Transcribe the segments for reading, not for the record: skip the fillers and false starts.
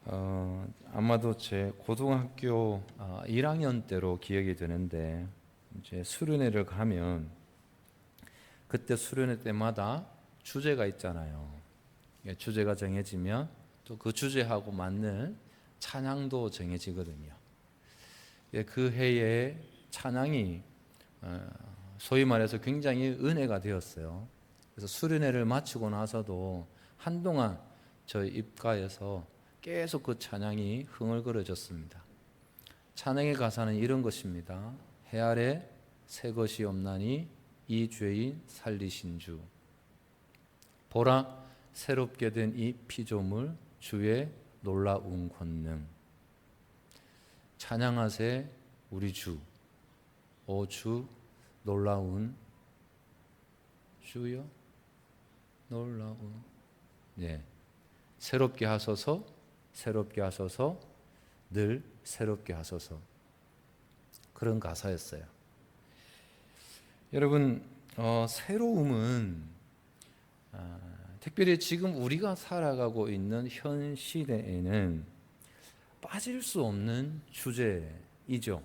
아마도 제 고등학교 1학년 때로 기억이 되는데, 이제 수련회를 가면 그때 수련회 때마다 주제가 있잖아요. 주제가 정해지면 또 그 주제하고 맞는 찬양도 정해지거든요. 그 해에 찬양이 소위 말해서 굉장히 은혜가 되었어요. 그래서 수련회를 마치고 나서도 한동안 저희 입가에서 계속 그 찬양이 흥얼거려졌습니다. 찬양의 가사는 이런 것입니다. 해 아래 새 것이 없나니 이 죄인 살리신 주. 보라 새롭게 된 이 피조물 주의 놀라운 권능. 찬양하세 우리 주. 오 주 놀라운 주여 놀라운. 새롭게 하소서, 새롭게 하소서, 늘 새롭게 하소서. 그런 가사였어요. 여러분, 새로움은 특별히 지금 우리가 살아가고 있는 현 시대에는 빠질 수 없는 주제이죠.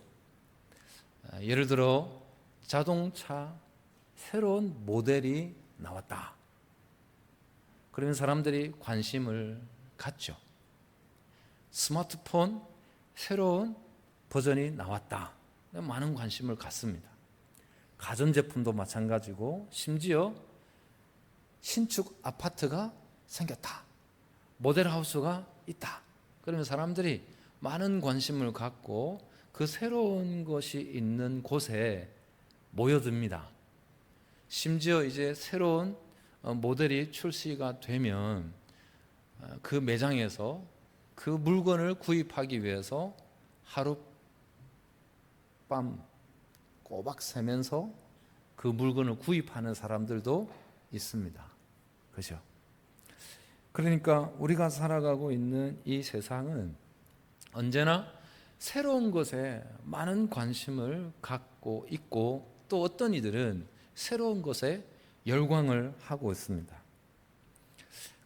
예를 들어 자동차 새로운 모델이 나왔다. 그러면 사람들이 관심을 갖죠. 스마트폰 새로운 버전이 나왔다. 많은 관심을 갖습니다. 가전제품도 마찬가지고, 심지어 신축 아파트가 생겼다. 모델하우스가 있다. 그러면 사람들이 많은 관심을 갖고 그 새로운 것이 있는 곳에 모여듭니다. 심지어 이제 새로운 모델이 출시가 되면 그 매장에서 그 물건을 구입하기 위해서 하룻밤 꼬박 새면서 그 물건을 구입하는 사람들도 있습니다. 그죠? 그러니까 우리가 살아가고 있는 이 세상은 언제나 새로운 것에 많은 관심을 갖고 있고, 또 어떤 이들은 새로운 것에 열광을 하고 있습니다.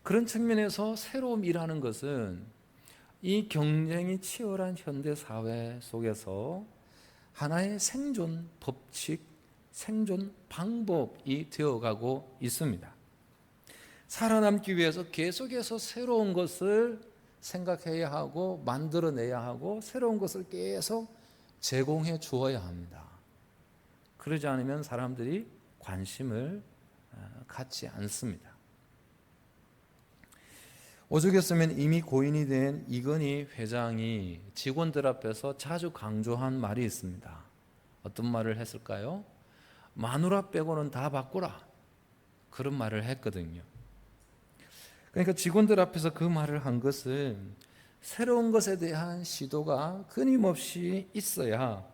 그런 측면에서 새로움이라는 것은 이 경쟁이 치열한 현대 사회 속에서 하나의 생존 법칙, 생존 방법이 되어가고 있습니다. 살아남기 위해서 계속해서 새로운 것을 생각해야 하고 만들어내야 하고 새로운 것을 계속 제공해 주어야 합니다. 그러지 않으면 사람들이 관심을 갖지 않습니다. 오죽했으면 이미 고인이 된 이건희 회장이 직원들 앞에서 자주 강조한 말이 있습니다. 어떤 말을 했을까요? 마누라 빼고는 다 바꾸라. 그런 말을 했거든요. 그러니까 직원들 앞에서 그 말을 한 것은 새로운 것에 대한 시도가 끊임없이 있어야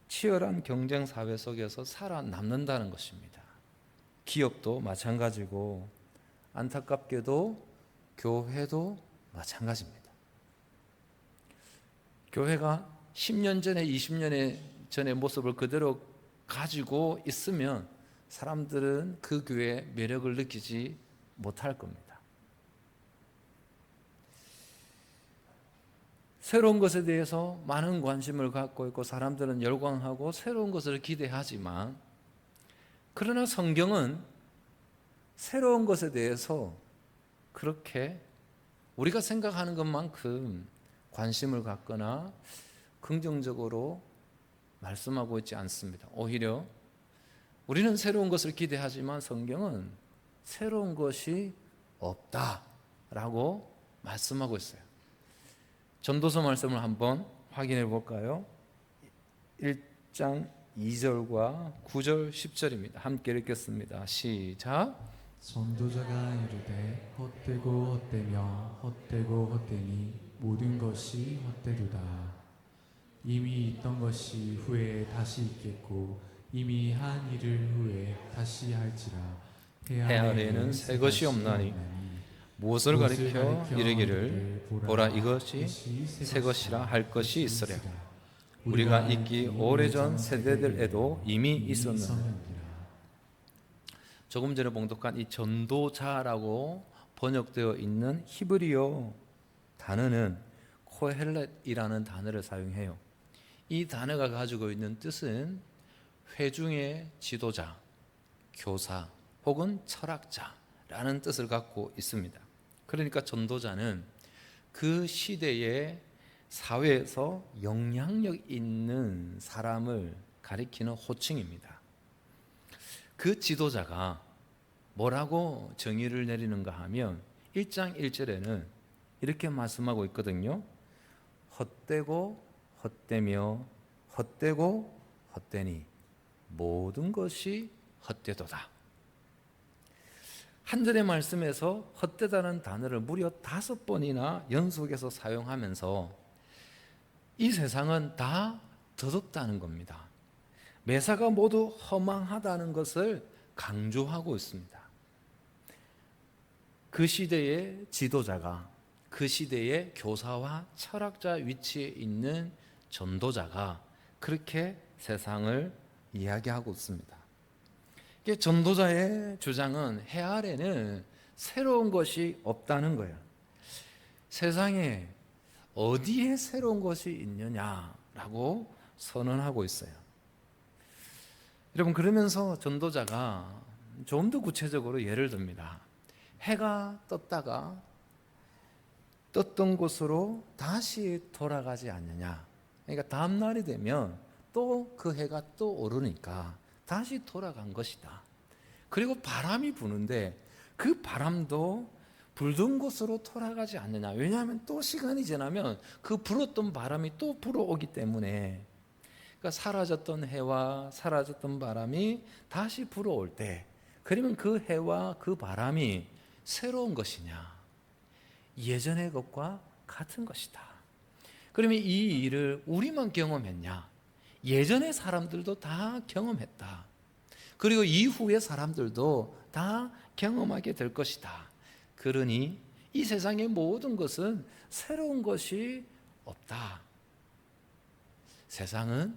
치열한 경쟁 사회 속에서 살아남는다는 것입니다. 기업도 마찬가지고, 안타깝게도 교회도 마찬가지입니다. 교회가 10년 전에 20년 전의 모습을 그대로 가지고 있으면 사람들은 그 교회의 매력을 느끼지 못할 겁니다. 새로운 것에 대해서 많은 관심을 갖고 있고 사람들은 열광하고 새로운 것을 기대하지만, 그러나 성경은 새로운 것에 대해서 그렇게 우리가 생각하는 것만큼 관심을 갖거나 긍정적으로 말씀하고 있지 않습니다. 오히려 우리는 새로운 것을 기대하지만 성경은 새로운 것이 없다라고 말씀하고 있어요. 전도서 말씀을 한번 확인해 볼까요? 1장 2절과 9절 10절입니다. 함께 읽겠습니다. 시작. 전도자가 이르되 헛되고 헛되며 헛되고 헛되니 모든 것이 헛되도다. 이미 있던 것이 후에 다시 있겠고 이미 한 일을 후에 다시 할지라. 해 아래에는 새 것이 없나니 무엇을 가리켜 이르기를 보라 이것이 새 것이라 할 것이 있으랴. 우리가 있기 오래전 세대들에도 이미 있었느니라. 조금 전에 봉독한 이 전도자라고 번역되어 있는 히브리어 단어는 코헬렛이라는 단어를 사용해요. 이 단어가 가지고 있는 뜻은 회중의 지도자, 교사 혹은 철학자라는 뜻을 갖고 있습니다. 그러니까 전도자는 그 시대의 사회에서 영향력 있는 사람을 가리키는 호칭입니다. 그 지도자가 뭐라고 정의를 내리는가 하면 1장 1절에는 이렇게 말씀하고 있거든요. 헛되고 헛되며 헛되고 헛되니 모든 것이 헛되도다. 한 절의 말씀에서 헛되다는 단어를 무려 5번이나 연속해서 사용하면서 이 세상은 다 더럽다는 겁니다. 매사가 모두 허망하다는 것을 강조하고 있습니다. 그 시대의 지도자가, 그 시대의 교사와 철학자 위치에 있는 전도자가 그렇게 세상을 이야기하고 있습니다. 전도자의 주장은 해 아래는 새로운 것이 없다는 거예요. 세상에 어디에 새로운 것이 있느냐라고 선언하고 있어요. 여러분, 그러면서 전도자가 좀 더 구체적으로 예를 듭니다. 해가 떴다가 떴던 곳으로 다시 돌아가지 않느냐. 그러니까 다음 날이 되면 또 그 해가 또 오르니까 다시 돌아간 것이다. 그리고 바람이 부는데 그 바람도 불던 곳으로 돌아가지 않느냐. 왜냐하면 또 시간이 지나면 그 불었던 바람이 또 불어오기 때문에, 그러니까 사라졌던 해와 사라졌던 바람이 다시 불어올 때, 그러면 그 해와 그 바람이 새로운 것이냐, 예전의 것과 같은 것이다. 그러면 이 일을 우리만 경험했냐? 예전의 사람들도 다 경험했다. 그리고 이후의 사람들도 다 경험하게 될 것이다. 그러니 이 세상의 모든 것은 새로운 것이 없다. 세상은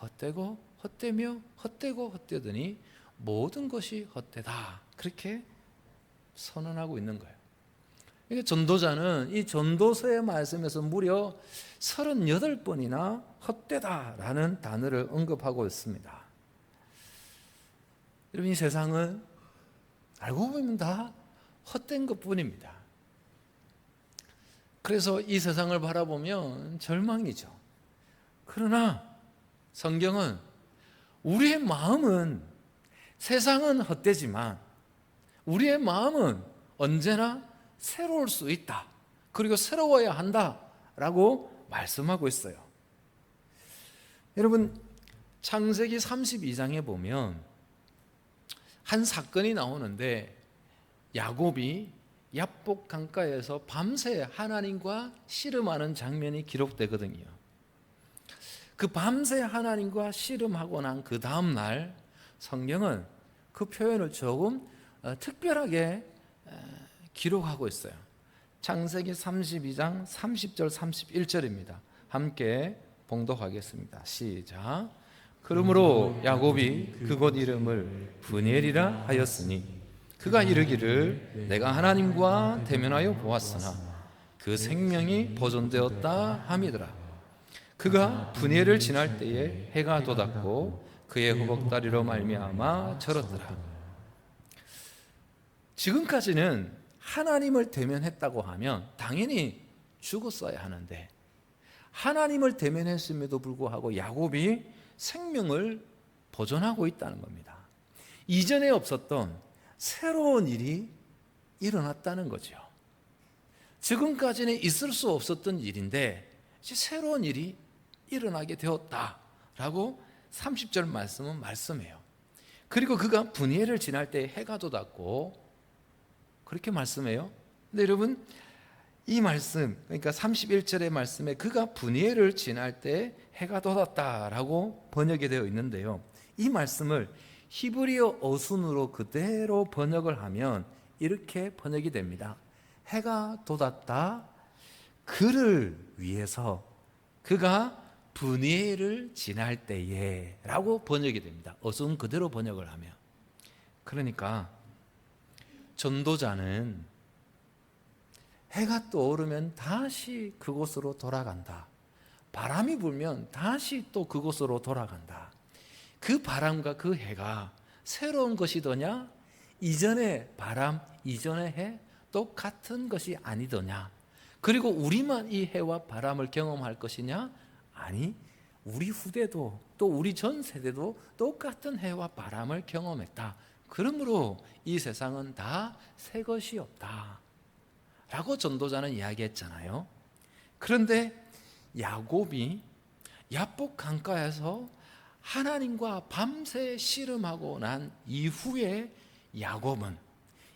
헛되고 헛되며 헛되고 헛되더니 모든 것이 헛되다. 그렇게 선언하고 있는 거예요. 그러니까 전도자는 이 전도서의 말씀에서 무려 38번이나 헛되다라는 단어를 언급하고 있습니다. 여러분, 이 세상은 알고 보면 다 헛된 것뿐입니다. 그래서 이 세상을 바라보면 절망이죠. 그러나 성경은 우리의 마음은, 세상은 헛되지만 우리의 마음은 언제나 새로울 수 있다. 그리고 새로워야 한다라고 말씀하고 있어요. 여러분, 창세기 32장에 보면 한 사건이 나오는데 야곱이 야복 강가에서 밤새 하나님과 씨름하는 장면이 기록되거든요. 그 밤새 하나님과 씨름하고 난 그 다음 날 성경은 그 표현을 조금 특별하게 기록하고 있어요. 창세기 32장 30절 31절입니다. 함께 봉독하겠습니다. 시작. 그러므로 야곱이 그곳 이름을 브니엘이라 하였으니 그가 이르기를 내가 하나님과 대면하여 보았으나 그 생명이 보존되었다 함이더라. 그가 브니엘을 지날 때에 해가 돋았고 그의 허벅다리로 말미암아 절었더라. 지금까지는 하나님을 대면했다고 하면 당연히 죽었어야 하는데, 하나님을 대면했음에도 불구하고 야곱이 생명을 보존하고 있다는 겁니다. 이전에 없었던 새로운 일이 일어났다는 거죠. 지금까지는 있을 수 없었던 일인데 이제 새로운 일이 일어나게 되었다라고 30절 말씀은 말씀해요. 그리고 그가 브니엘을 지날 때 해가 돋았고 그렇게 말씀해요. 근데 여러분, 이 말씀, 그러니까 31절의 말씀에 그가 브니엘을 지날 때 해가 돋았다라고 번역이 되어 있는데요. 이 말씀을 히브리어 어순으로 그대로 번역을 하면 이렇게 번역이 됩니다. 해가 돋았다. 그를 위해서 그가 브니엘을 지날 때에 라고 번역이 됩니다. 어순 그대로 번역을 하면. 그러니까 전도자는 해가 떠오르면 다시 그곳으로 돌아간다. 바람이 불면 다시 또 그곳으로 돌아간다. 그 바람과 그 해가 새로운 것이더냐? 이전의 바람, 이전의 해 똑같은 것이 아니더냐? 그리고 우리만 이 해와 바람을 경험할 것이냐? 아니, 우리 후대도 또 우리 전 세대도 똑같은 해와 바람을 경험했다. 그러므로 이 세상은 다 새 것이 없다 라고 전도자는 이야기했잖아요. 그런데 야곱이 야복 강가에서 하나님과 밤새 씨름하고 난 이후에 야곱은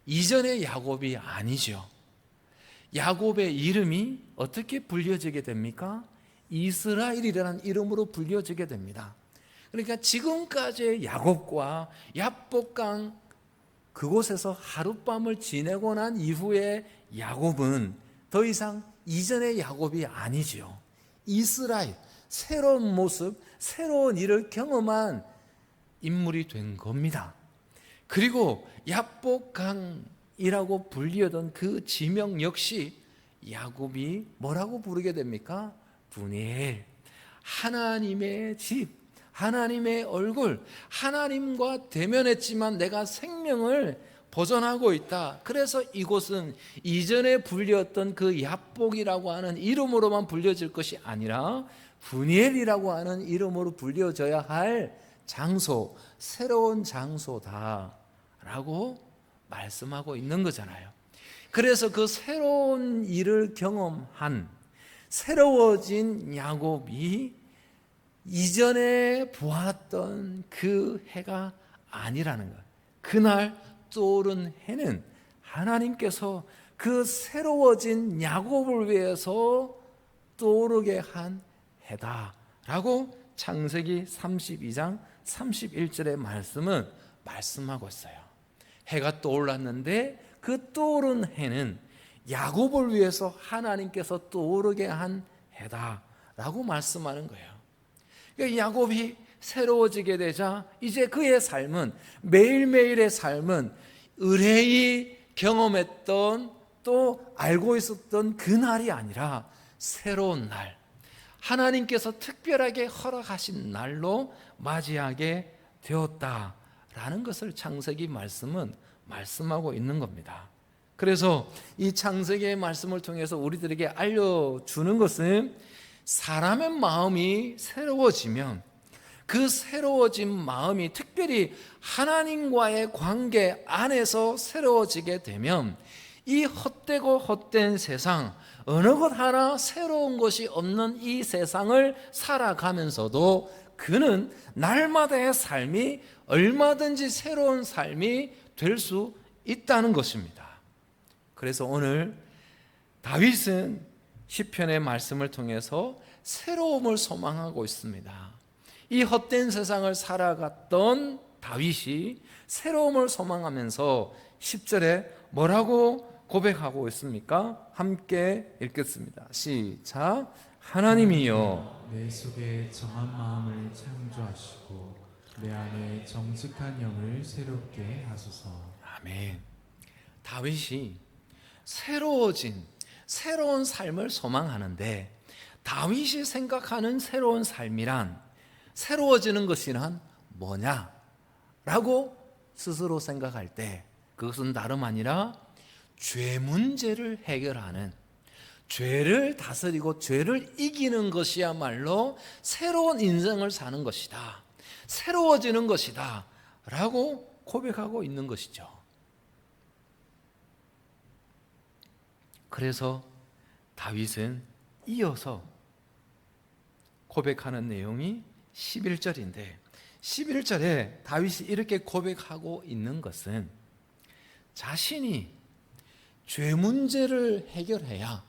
이전의 야곱이 아니죠. 야곱의 이름이 어떻게 불려지게 됩니까? 이스라엘이라는 이름으로 불려지게 됩니다. 그러니까 지금까지의 야곱과 야복강 그곳에서 하룻밤을 지내고 난 이후에 야곱은 더 이상 이전의 야곱이 아니죠. 이스라엘, 새로운 모습, 새로운 일을 경험한 인물이 된 겁니다. 그리고 야복강이라고 불리던 그 지명 역시 야곱이 뭐라고 부르게 됩니까? 분이엘, 하나님의 집, 하나님의 얼굴, 하나님과 대면했지만 내가 생명을 보존하고 있다. 그래서 이곳은 이전에 불렸던 그 야복이라고 하는 이름으로만 불려질 것이 아니라 분이엘이라고 하는 이름으로 불려져야 할 장소, 새로운 장소다라고 말씀하고 있는 거잖아요. 그래서 그 새로운 일을 경험한 새로워진 야곱이 이전에 보았던 그 해가 아니라는 것. 그날 떠오른 해는 하나님께서 그 새로워진 야곱을 위해서 떠오르게 한 해다라고 창세기 32장 31절의 말씀은 말씀하고 있어요. 해가 떠올랐는데 그 떠오른 해는 야곱을 위해서 하나님께서 떠오르게 한 해다라고 말씀하는 거예요. 그러니까 야곱이 새로워지게 되자 이제 그의 삶은, 매일매일의 삶은 의뢰이 경험했던 또 알고 있었던 그날이 아니라 새로운 날, 하나님께서 특별하게 허락하신 날로 맞이하게 되었다라는 것을 창세기 말씀은 말씀하고 있는 겁니다. 그래서 이 창세기의 말씀을 통해서 우리들에게 알려주는 것은 사람의 마음이 새로워지면 그 새로워진 마음이 특별히 하나님과의 관계 안에서 새로워지게 되면 이 헛되고 헛된 세상, 어느 것 하나 새로운 것이 없는 이 세상을 살아가면서도 그는 날마다의 삶이 얼마든지 새로운 삶이 될 수 있다는 것입니다. 그래서 오늘 다윗은 시편의 말씀을 통해서 새로움을 소망하고 있습니다. 이 헛된 세상을 살아갔던 다윗이 새로움을 소망하면서 10절에 뭐라고 고백하고 있습니까? 함께 읽겠습니다. 시작. 하나님이여, 내 속에 정한 마음을 창조하시고 내 안에 정직한 영을 새롭게 하소서. 아멘. 다윗이 새로워진 새로운 삶을 소망하는데, 다윗이 생각하는 새로운 삶이란, 새로워지는 것이란 뭐냐? 라고 스스로 생각할 때 그것은 다름 아니라 죄 문제를 해결하는, 죄를 다스리고 죄를 이기는 것이야말로 새로운 인생을 사는 것이다, 새로워지는 것이다 라고 고백하고 있는 것이죠. 그래서 다윗은 이어서 고백하는 내용이 11절인데 11절에 다윗이 이렇게 고백하고 있는 것은 자신이 죄 문제를 해결해야,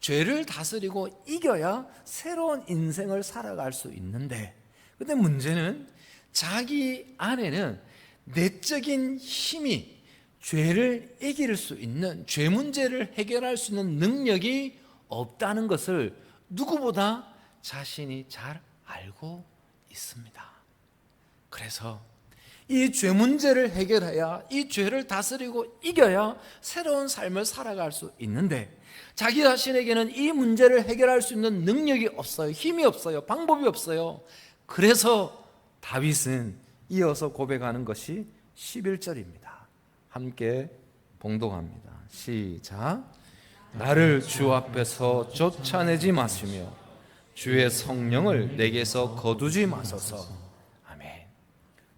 죄를 다스리고 이겨야 새로운 인생을 살아갈 수 있는데, 근데 문제는 자기 안에는 내적인 힘이 죄를 이길 수 있는, 죄 문제를 해결할 수 있는 능력이 없다는 것을 누구보다 자신이 잘 알고 있습니다. 그래서 이 죄 문제를 해결해야, 이 죄를 다스리고 이겨야 새로운 삶을 살아갈 수 있는데, 자기 자신에게는 이 문제를 해결할 수 있는 능력이 없어요. 힘이 없어요. 방법이 없어요. 그래서 다윗은 이어서 고백하는 것이 11절입니다. 함께 봉독합니다. 시작. 나를 주 앞에서 쫓아내지 마시며 주의 성령을 내게서 거두지 마소서. 아멘.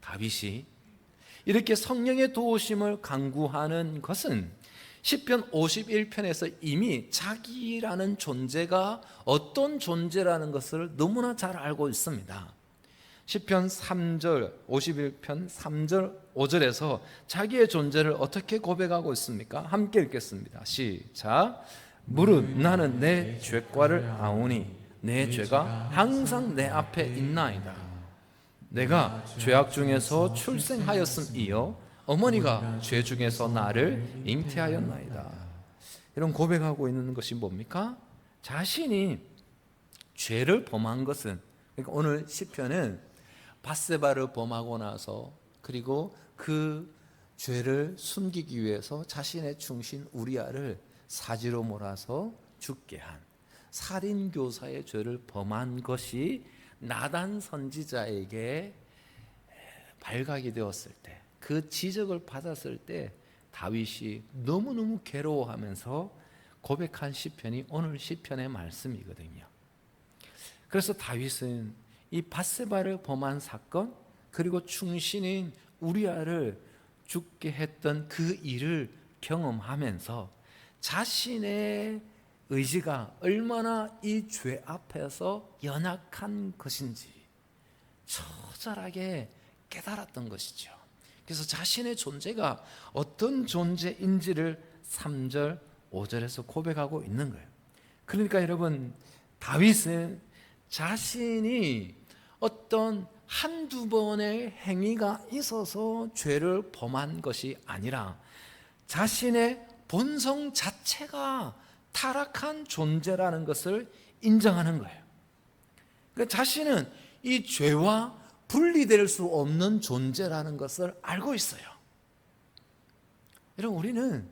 다윗이 이렇게 성령의 도우심을 간구하는 것은 시편 51편에서 이미 자기라는 존재가 어떤 존재라는 것을 너무나 잘 알고 있습니다. 시편 3절 51편 3절 5절에서 자기의 존재를 어떻게 고백하고 있습니까? 함께 읽겠습니다. 시작. 무릇 나는 내 죄과를 아오니 내 죄가 항상 내 앞에 있나이다. 내가 죄악 중에서 출생하였음이요 어머니가 죄 중에서 나를 잉태하였나이다. 이런 고백하고 있는 것이 뭡니까? 자신이 죄를 범한 것은, 그러니까 오늘 시편은 밧세바를 범하고 나서, 그리고 그 죄를 숨기기 위해서 자신의 충신 우리아를 사지로 몰아서 죽게 한 살인교사의 죄를 범한 것이 나단 선지자에게 발각이 되었을 때, 그 지적을 받았을 때 다윗이 너무너무 괴로워하면서 고백한 시편이 오늘 시편의 말씀이거든요. 그래서 다윗은 이 밧세바를 범한 사건, 그리고 충신인 우리아를 죽게 했던 그 일을 경험하면서 자신의 의지가 얼마나 이 죄 앞에서 연약한 것인지 처절하게 깨달았던 것이죠. 그래서 자신의 존재가 어떤 존재인지를 3절, 5절에서 고백하고 있는 거예요. 그러니까 여러분, 다윗은 자신이 어떤 한두 번의 행위가 있어서 죄를 범한 것이 아니라 자신의 본성 자체가 타락한 존재라는 것을 인정하는 거예요. 그러니까 자신은 이 죄와 분리될 수 없는 존재라는 것을 알고 있어요. 여러분, 우리는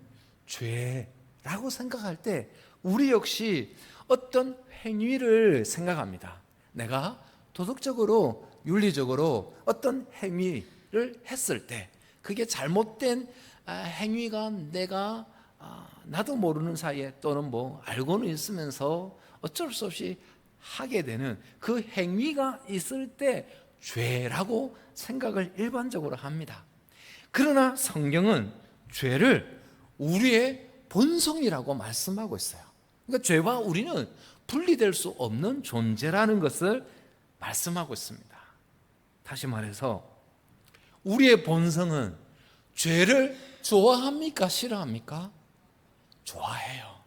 죄라고 생각할 때 우리 역시 어떤 행위를 생각합니다. 내가 도덕적으로, 윤리적으로 어떤 행위를 했을 때 그게 잘못된 행위가 내가 나도 모르는 사이에 또는 알고는 있으면서 어쩔 수 없이 하게 되는 그 행위가 있을 때 죄라고 생각을 일반적으로 합니다. 그러나 성경은 죄를 우리의 본성이라고 말씀하고 있어요. 그러니까 죄와 우리는 분리될 수 없는 존재라는 것을 말씀하고 있습니다. 다시 말해서 우리의 본성은 죄를 좋아합니까? 싫어합니까? 좋아해요.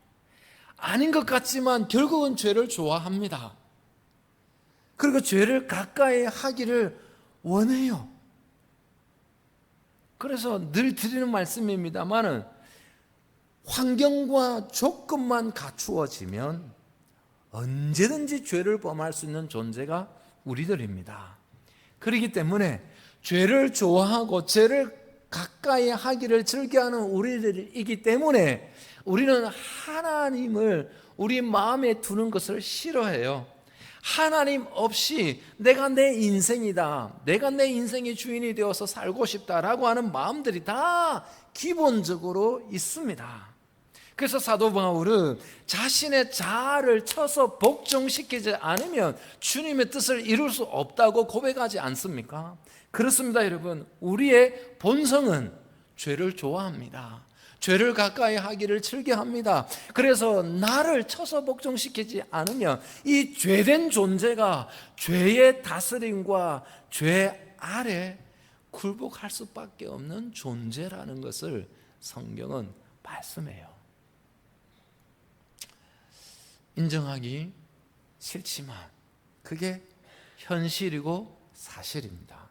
아닌 것 같지만 결국은 죄를 좋아합니다. 그리고 죄를 가까이 하기를 원해요. 그래서 늘 드리는 말씀입니다만은 환경과 조건만 갖추어지면 언제든지 죄를 범할 수 있는 존재가 우리들입니다. 그렇기 때문에 죄를 좋아하고 죄를 가까이 하기를 즐겨하는 우리들이기 때문에 우리는 하나님을 우리 마음에 두는 것을 싫어해요. 하나님 없이 내가 내 인생이다, 내가 내 인생의 주인이 되어서 살고 싶다라고 하는 마음들이 다 기본적으로 있습니다. 그래서 사도 바울은 자신의 자아를 쳐서 복종시키지 않으면 주님의 뜻을 이룰 수 없다고 고백하지 않습니까? 그렇습니다, 여러분. 우리의 본성은 죄를 좋아합니다. 죄를 가까이 하기를 즐겨합니다. 그래서 나를 쳐서 복종시키지 않으면 이 죄된 존재가 죄의 다스림과 죄 아래 굴복할 수밖에 없는 존재라는 것을 성경은 말씀해요. 인정하기 싫지만 그게 현실이고 사실입니다.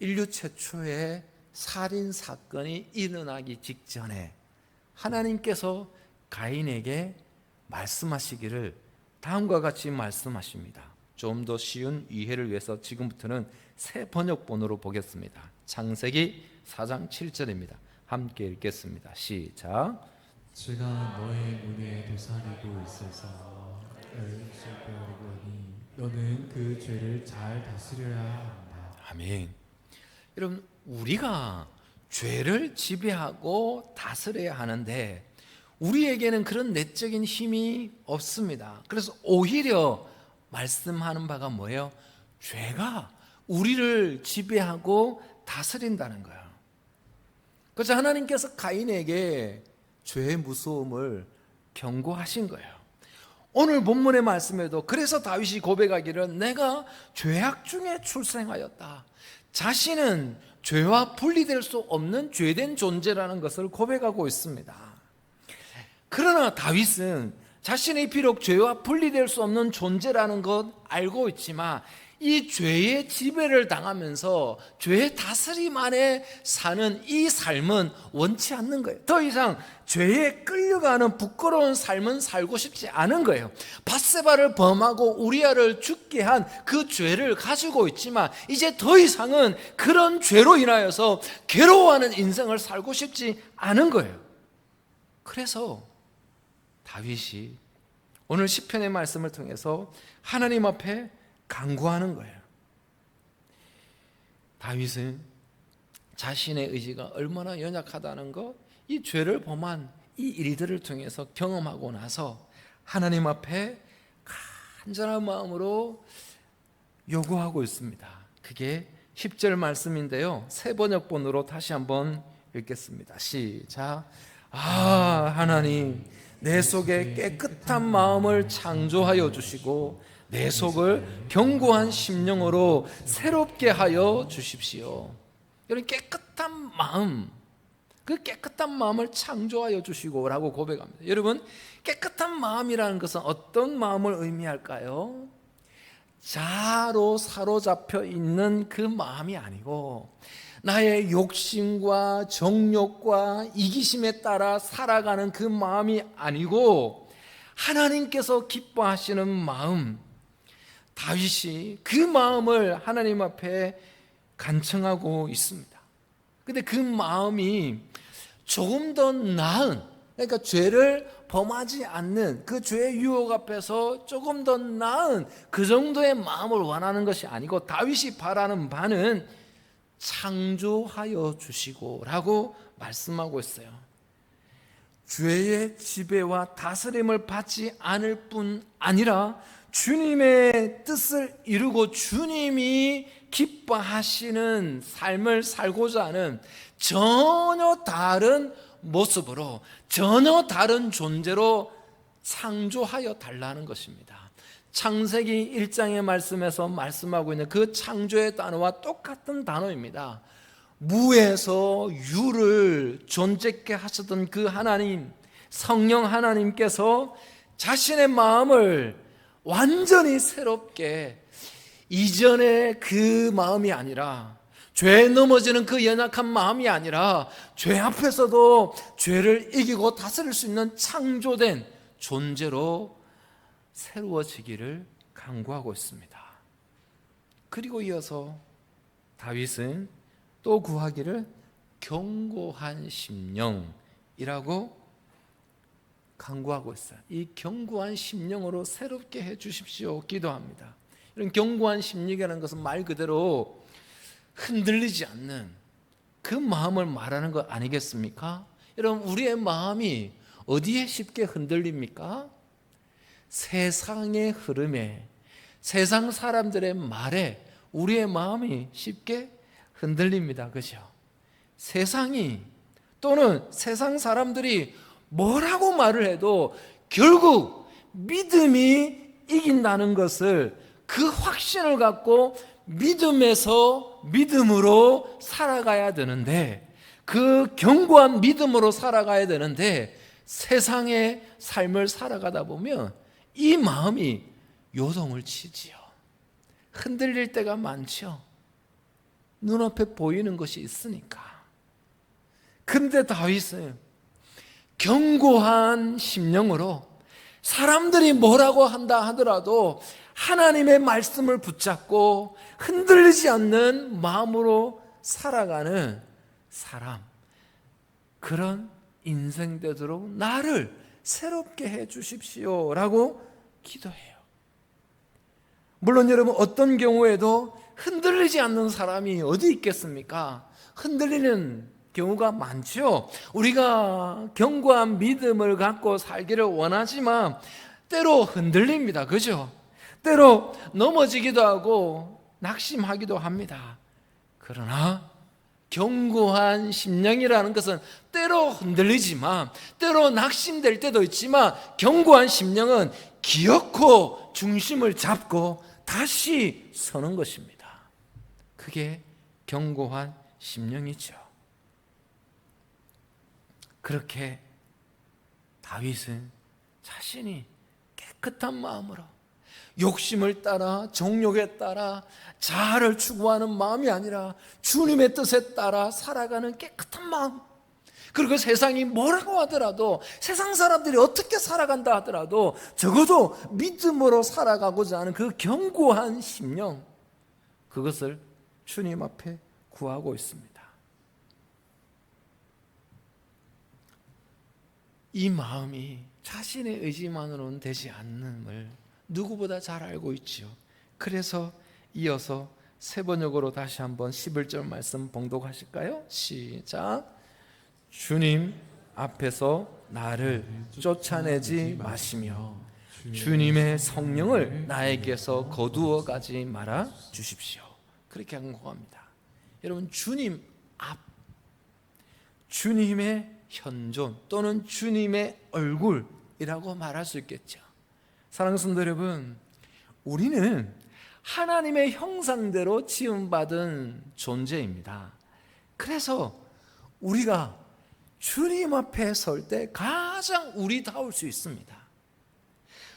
인류 최초의 살인 사건이 일어나기 직전에 하나님께서 가인에게 말씀하시기를 다음과 같이 말씀하십니다. 좀 더 쉬운 이해를 위해서 지금부터는 새 번역본으로 보겠습니다. 창세기 4장 7절입니다. 함께 읽겠습니다. 시작. 제가 너의 문에 되살리고 있어서 베어리거니 너는 그 죄를 잘 다스려야 한다. 아멘. 여러분, 우리가 죄를 지배하고 다스려야 하는데 우리에게는 그런 내적인 힘이 없습니다. 그래서 오히려 말씀하는 바가 뭐예요? 죄가 우리를 지배하고 다스린다는 거예요. 그래서 하나님께서 가인에게 죄의 무서움을 경고하신 거예요. 오늘 본문의 말씀에도 그래서 다윗이 고백하기를 내가 죄악 중에 출생하였다. 자신은 죄와 분리될 수 없는 죄된 존재라는 것을 고백하고 있습니다. 그러나 다윗은 자신이 비록 죄와 분리될 수 없는 존재라는 것 알고 있지만 이 죄의 지배를 당하면서 죄의 다스림 안에 사는 이 삶은 원치 않는 거예요. 더 이상 죄에 끌려가는 부끄러운 삶은 살고 싶지 않은 거예요. 밧세바를 범하고 우리아를 죽게 한 그 죄를 가지고 있지만 이제 더 이상은 그런 죄로 인하여서 괴로워하는 인생을 살고 싶지 않은 거예요. 그래서 다윗이 오늘 시편의 말씀을 통해서 하나님 앞에 간구하는 거예요. 다윗은 자신의 의지가 얼마나 연약하다는 것, 이 죄를 범한 이 일들을 통해서 경험하고 나서 하나님 앞에 간절한 마음으로 요구하고 있습니다. 그게 10절 말씀인데요. 새 번역본으로 다시 한번 읽겠습니다. 시작. 하나님, 내 속에 깨끗한 마음을 창조하여 주시고 내 속을 견고한 심령으로 새롭게 하여 주십시오. 여러분, 깨끗한 마음, 그 깨끗한 마음을 창조하여 주시고 라고 고백합니다. 여러분, 깨끗한 마음이라는 것은 어떤 마음을 의미할까요? 자아로 사로잡혀 있는 그 마음이 아니고 나의 욕심과 정욕과 이기심에 따라 살아가는 그 마음이 아니고 하나님께서 기뻐하시는 마음, 다윗이 그 마음을 하나님 앞에 간청하고 있습니다. 근데 그 마음이 조금 더 나은, 그러니까 죄를 범하지 않는 그 죄의 유혹 앞에서 조금 더 나은 그 정도의 마음을 원하는 것이 아니고 다윗이 바라는 바는 창조하여 주시고 라고 말씀하고 있어요. 죄의 지배와 다스림을 받지 않을 뿐 아니라 주님의 뜻을 이루고 주님이 기뻐하시는 삶을 살고자 하는 전혀 다른 모습으로, 전혀 다른 존재로 창조하여 달라는 것입니다. 창세기 1장의 말씀에서 말씀하고 있는 그 창조의 단어와 똑같은 단어입니다. 무에서 유를 존재케 하셨던 그 하나님, 성령 하나님께서 자신의 마음을 완전히 새롭게, 이전의 그 마음이 아니라, 죄에 넘어지는 그 연약한 마음이 아니라 죄 앞에서도 죄를 이기고 다스릴 수 있는 창조된 존재로 새로워지기를 간구하고 있습니다. 그리고 이어서 다윗은 또 구하기를 견고한 심령이라고 간구하고 있어요. 이 견고한 심령으로 새롭게 해 주십시오 기도합니다. 이런 견고한 심령이라는 것은 말 그대로 흔들리지 않는 그 마음을 말하는 것 아니겠습니까? 여러분, 우리의 마음이 어디에 쉽게 흔들립니까? 세상의 흐름에, 세상 사람들의 말에 우리의 마음이 쉽게 흔들립니다. 그죠? 세상이 또는 세상 사람들이 뭐라고 말을 해도 결국 믿음이 이긴다는 것을, 그 확신을 갖고 믿음에서 믿음으로 살아가야 되는데, 그 견고한 믿음으로 살아가야 되는데 세상의 삶을 살아가다 보면 이 마음이 요동을 치지요. 흔들릴 때가 많죠. 눈앞에 보이는 것이 있으니까. 근데 다윗은 견고한 심령으로 사람들이 뭐라고 한다 하더라도 하나님의 말씀을 붙잡고 흔들리지 않는 마음으로 살아가는 사람, 그런 인생 되도록 나를 새롭게 해 주십시오 라고 기도해요. 물론 여러분, 어떤 경우에도 흔들리지 않는 사람이 어디 있겠습니까? 흔들리는 경우가 많죠. 우리가 견고한 믿음을 갖고 살기를 원하지만 때로 흔들립니다. 그죠? 때로 넘어지기도 하고 낙심하기도 합니다. 그러나 견고한 심령이라는 것은 때로 흔들리지만, 때로 낙심될 때도 있지만, 견고한 심령은 기어코 중심을 잡고 다시 서는 것입니다. 그게 견고한 심령이죠. 그렇게 다윗은 자신이 깨끗한 마음으로, 욕심을 따라, 정욕에 따라, 자아를 추구하는 마음이 아니라 주님의 뜻에 따라 살아가는 깨끗한 마음, 그리고 세상이 뭐라고 하더라도, 세상 사람들이 어떻게 살아간다 하더라도 적어도 믿음으로 살아가고자 하는 그 견고한 심령, 그것을 주님 앞에 구하고 있습니다. 이 마음이 자신의 의지만으로는 되지 않음을 누구보다 잘 알고 있지요. 그래서 이어서 세 번역으로 다시 한번 11절 말씀 봉독하실까요? 시작. 주님 앞에서 나를 쫓아내지 마시며 주님의 성령을 나에게서 거두어 가지 말아 주십시오. 그렇게 간구합니다. 여러분, 주님 앞, 주님의 현존 또는 주님의 얼굴이라고 말할 수 있겠죠. 사랑하는 성도 여러분, 우리는 하나님의 형상대로 지음받은 존재입니다. 그래서 우리가 주님 앞에 설 때 가장 우리다울 수 있습니다.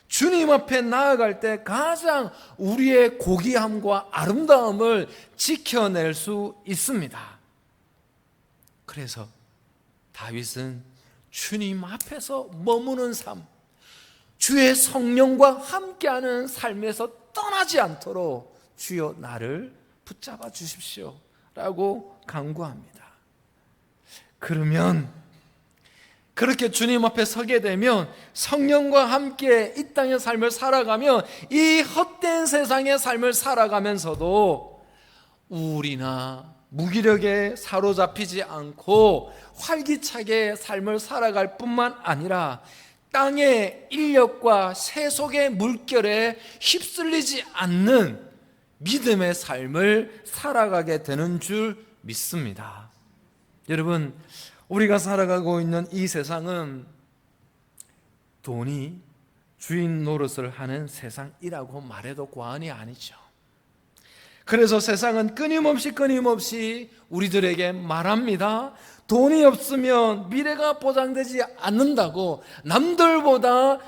주님 앞에 나아갈 때 가장 우리의 고귀함과 아름다움을 지켜낼 수 있습니다. 그래서 다윗은 주님 앞에서 머무는 삶, 주의 성령과 함께하는 삶에서 떠나지 않도록 주여 나를 붙잡아 주십시오 라고 간구합니다. 그러면 그렇게 주님 앞에 서게 되면, 성령과 함께 이 땅의 삶을 살아가면, 이 헛된 세상의 삶을 살아가면서도 우울이나 무기력에 사로잡히지 않고 활기차게 삶을 살아갈 뿐만 아니라 땅의 인력과 세속의 물결에 휩쓸리지 않는 믿음의 삶을 살아가게 되는 줄 믿습니다. 여러분, 우리가 살아가고 있는 이 세상은 돈이 주인 노릇을 하는 세상이라고 말해도 과언이 아니죠. 그래서 세상은 끊임없이 우리들에게 말합니다. 돈이 없으면 미래가 보장되지 않는다고, 남들보다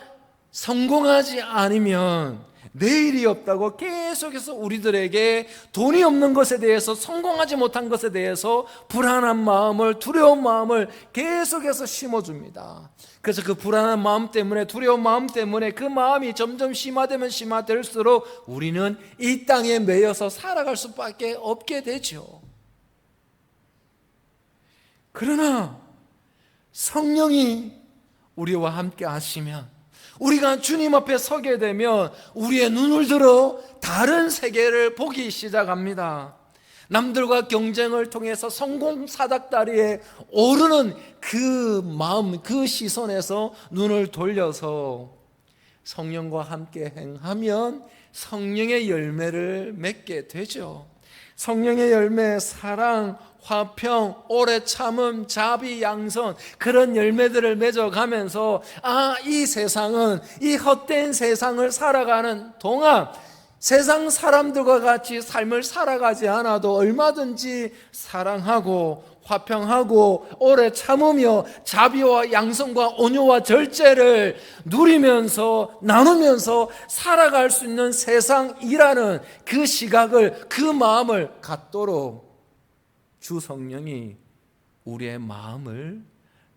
성공하지 않으면 내일이 없다고 계속해서 우리들에게 돈이 없는 것에 대해서, 성공하지 못한 것에 대해서 불안한 마음을, 두려운 마음을 계속해서 심어줍니다. 그래서 그 불안한 마음 때문에, 두려운 마음 때문에 그 마음이 점점 심화되면 심화될수록 우리는 이 땅에 매여서 살아갈 수밖에 없게 되죠. 그러나 성령이 우리와 함께 하시면, 우리가 주님 앞에 서게 되면 우리의 눈을 들어 다른 세계를 보기 시작합니다. 남들과 경쟁을 통해서 성공 사닥다리에 오르는 그 마음, 그 시선에서 눈을 돌려서 성령과 함께 행하면 성령의 열매를 맺게 되죠. 성령의 열매, 사랑, 화평, 오래 참음, 자비, 양선, 그런 열매들을 맺어가면서 이 세상은, 이 헛된 세상을 살아가는 동안 세상 사람들과 같이 삶을 살아가지 않아도 얼마든지 사랑하고 화평하고 오래 참으며 자비와 양선과 온유와 절제를 누리면서 나누면서 살아갈 수 있는 세상이라는 그 시각을, 그 마음을 갖도록 주 성령이 우리의 마음을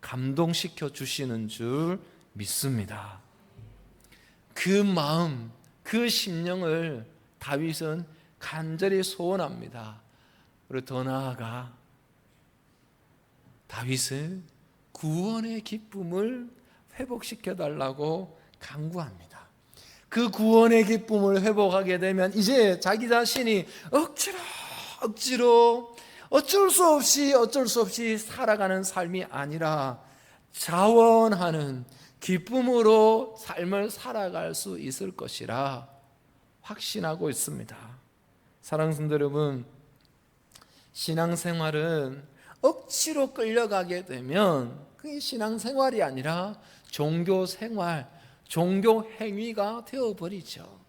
감동시켜 주시는 줄 믿습니다. 그 마음, 그 그 심령을 다윗은 간절히 소원합니다. 그리고 더 나아가 다윗은 구원의 기쁨을 회복시켜 달라고 간구합니다. 그 구원의 기쁨을 회복하게 되면 이제 자기 자신이 억지로 어쩔 수 없이 살아가는 삶이 아니라 자원하는 기쁨으로 삶을 살아갈 수 있을 것이라 확신하고 있습니다. 사랑하는 성도 여러분, 신앙생활은 억지로 끌려가게 되면 그게 신앙생활이 아니라 종교생활, 종교행위가 되어버리죠.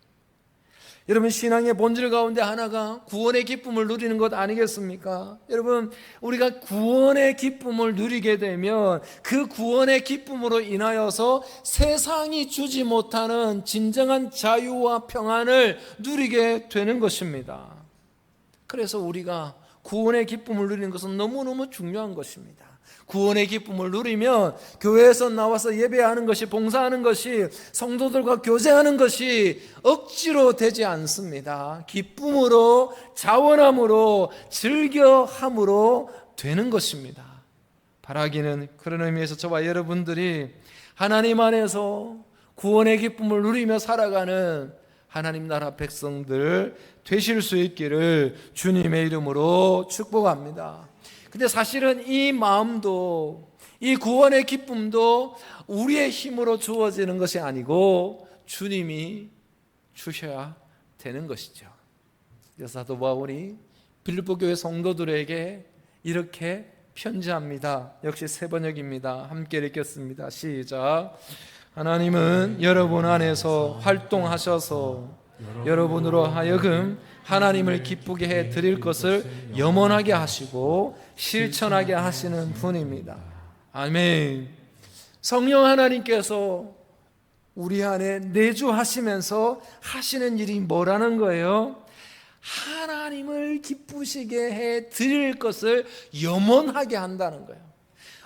여러분, 신앙의 본질 가운데 하나가 구원의 기쁨을 누리는 것 아니겠습니까? 여러분, 우리가 구원의 기쁨을 누리게 되면 그 구원의 기쁨으로 인하여서 세상이 주지 못하는 진정한 자유와 평안을 누리게 되는 것입니다. 그래서 우리가 구원의 기쁨을 누리는 것은 너무너무 중요한 것입니다. 구원의 기쁨을 누리면 교회에서 나와서 예배하는 것이, 봉사하는 것이, 성도들과 교제하는 것이 억지로 되지 않습니다. 기쁨으로, 자원함으로, 즐겨함으로 되는 것입니다. 바라기는 그런 의미에서 저와 여러분들이 하나님 안에서 구원의 기쁨을 누리며 살아가는 하나님 나라 백성들 되실 수 있기를 주님의 이름으로 축복합니다. 근데 사실은 이 마음도, 이 구원의 기쁨도 우리의 힘으로 주어지는 것이 아니고 주님이 주셔야 되는 것이죠. 사도 바울이 빌립보 교회 성도들에게 이렇게 편지합니다. 역시 세 번역입니다. 함께 읽겠습니다. 시작. 하나님은 여러분 안에서 활동하셔서 여러분으로 하여금 하나님을 기쁘게 해 드릴 것을 염원하게 하시고 실천하게 하시는 분입니다. 아멘. 성령 하나님께서 우리 안에 내주하시면서 하시는 일이 뭐라는 거예요? 하나님을 기쁘시게 해 드릴 것을 염원하게 한다는 거예요.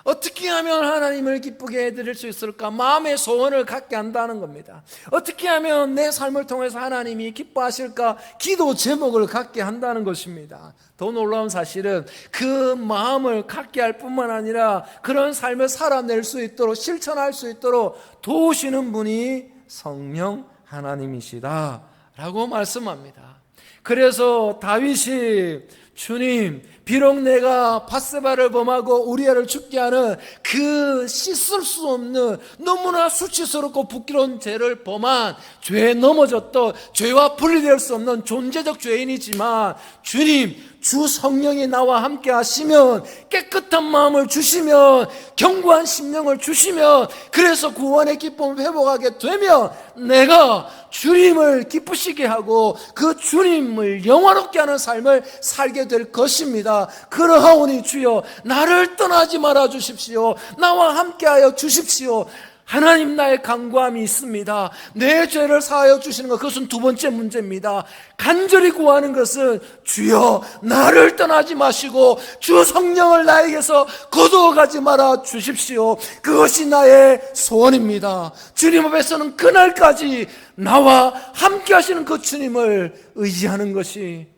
어떻게 하면 하나님을 기쁘게 해드릴 수 있을까? 마음의 소원을 갖게 한다는 겁니다. 어떻게 하면 내 삶을 통해서 하나님이 기뻐하실까? 기도 제목을 갖게 한다는 것입니다. 더 놀라운 사실은 그 마음을 갖게 할 뿐만 아니라 그런 삶을 살아낼 수 있도록, 실천할 수 있도록 도우시는 분이 성령 하나님이시다 라고 말씀합니다. 그래서 다윗이 주님, 비록 내가 밧세바를 범하고 우리아를 죽게 하는 그 씻을 수 없는 너무나 수치스럽고 부끄러운 죄를 범한, 죄에 넘어졌던, 죄와 분리될 수 없는 존재적 죄인이지만 주님, 주 성령이 나와 함께 하시면, 깨끗한 마음을 주시면, 견고한 심령을 주시면, 그래서 구원의 기쁨을 회복하게 되면 내가 주님을 기쁘시게 하고 그 주님을 영화롭게 하는 삶을 살게 될 것입니다. 그러하오니 주여 나를 떠나지 말아 주십시오. 나와 함께하여 주십시오. 하나님, 나의 간구함이 있습니다. 내 죄를 사하여 주시는 것, 그것은 두 번째 문제입니다. 간절히 구하는 것은 주여 나를 떠나지 마시고 주 성령을 나에게서 거두어가지 말아 주십시오. 그것이 나의 소원입니다. 주님 앞에서는 그날까지 나와 함께 하시는 그 주님을 의지하는 것이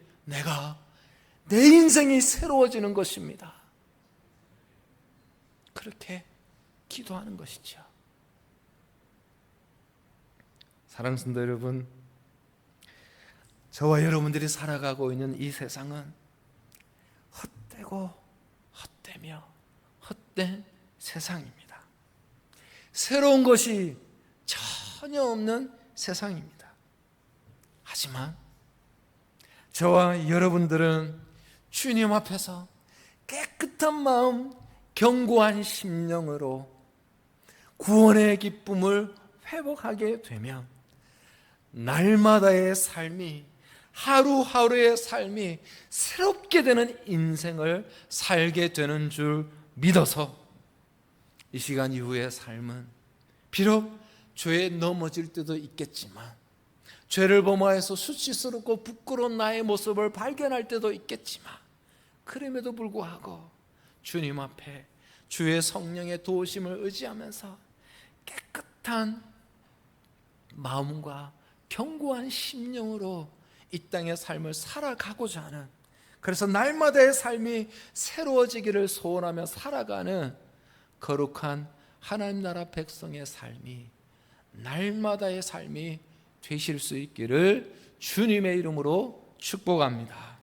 내 인생이 새로워지는 것입니다. 그렇게 기도하는 것이죠. 사랑하는 성도 여러분, 저와 여러분들이 살아가고 있는 이 세상은 헛되고 헛되며 헛된 세상입니다. 새로운 것이 전혀 없는 세상입니다. 하지만 저와 여러분들은 주님 앞에서 깨끗한 마음, 견고한 심령으로 구원의 기쁨을 회복하게 되면 날마다의 삶이, 하루하루의 삶이 새롭게 되는 인생을 살게 되는 줄 믿어서 이 시간 이후의 삶은 비록 죄에 넘어질 때도 있겠지만, 죄를 범하여서 수치스럽고 부끄러운 나의 모습을 발견할 때도 있겠지만, 그럼에도 불구하고 주님 앞에 주의 성령의 도우심을 의지하면서 깨끗한 마음과 견고한 심령으로 이 땅의 삶을 살아가고자 하는, 그래서 날마다의 삶이 새로워지기를 소원하며 살아가는 거룩한 하나님 나라 백성의 삶이, 날마다의 삶이 되실 수 있기를 주님의 이름으로 축복합니다.